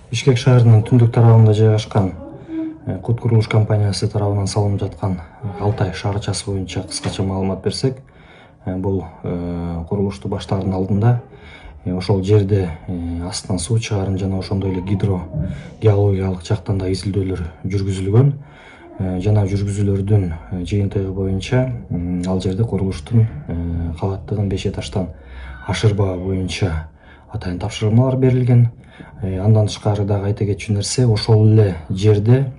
Бишкек шаарынын түндүк тарабында жайгашкан Кут курулуш компаниясы тарабынан салынып жаткан Алтай шаарчасы боюнча кыскача маалымат берсек, бул курулушту баштаардын алдында ошол жерде астынан суу чыгарын жана ошондой эле гидрогеологиялык жактан да изилдөөлөр жүргүзүлгөн жана жүргүзүүлөрдүн жыйынтыгы боюнча ал жерде курулуштун кабаттыгын 5 этаждан ашырбаа боюнча атайын тапшырмалар берилген. Андан тышкары дагы айта кетчү нерсе, ошол эле жерде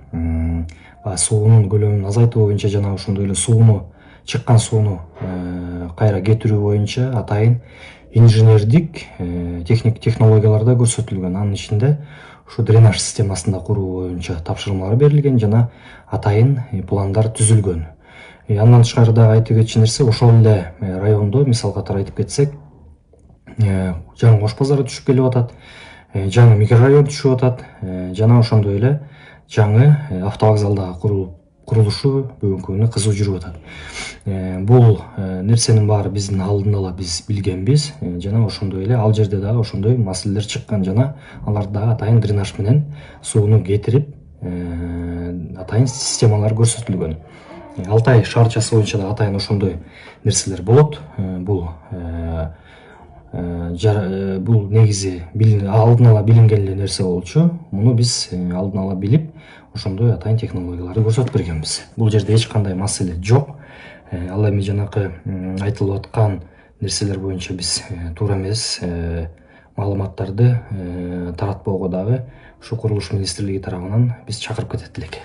суунун көлөмүн азайтуу боюнча жана ошондой эле чыккан сууну кайра кетирүү боюнча атайын инженердик техник технологиялар да көрсөтүлгөн. Анын ичинде ушу дренаж системасын да куруу боюнча тапшырмалар берилген жана атайын пландар түзүлгөн. Андан тышкары дагы айта кетчү нерсе, ошол эле райондо мисал катары айтып кетсек, жаңы Кош базары түшүп келип атат, жаңы микрорайон түшүп атат жана ошондой эле жаңы автовокзал дагы курулушу бүгүнкү күнү кызуу жүрүп атат. Бул нерсенин баары биздин алдын ала биз билгенбиз жана ошондой эле ал жерде дагы ошондой маселелер чыккан жана аларды дагы атайын дренаж менен сууну кетирип атайын системалар көрсөтүлгөн. Алтай шаарчасы боюнча да атайын ошондой нерселер болот. Бул негизи алдын ала билинген эле нерсе болчу. Муну биз алдын ала билип, ошондой атайын технологияларды көрсөтүп бергенбиз. Бул жерде эч кандай маселе жок. Ал эми жанакы айтылып аткан нерселер боюнча биз туура эмес маалыматтарды таратпоого дагы ушу курулуш министрлиги тарабынан биз чакырып кетет элек.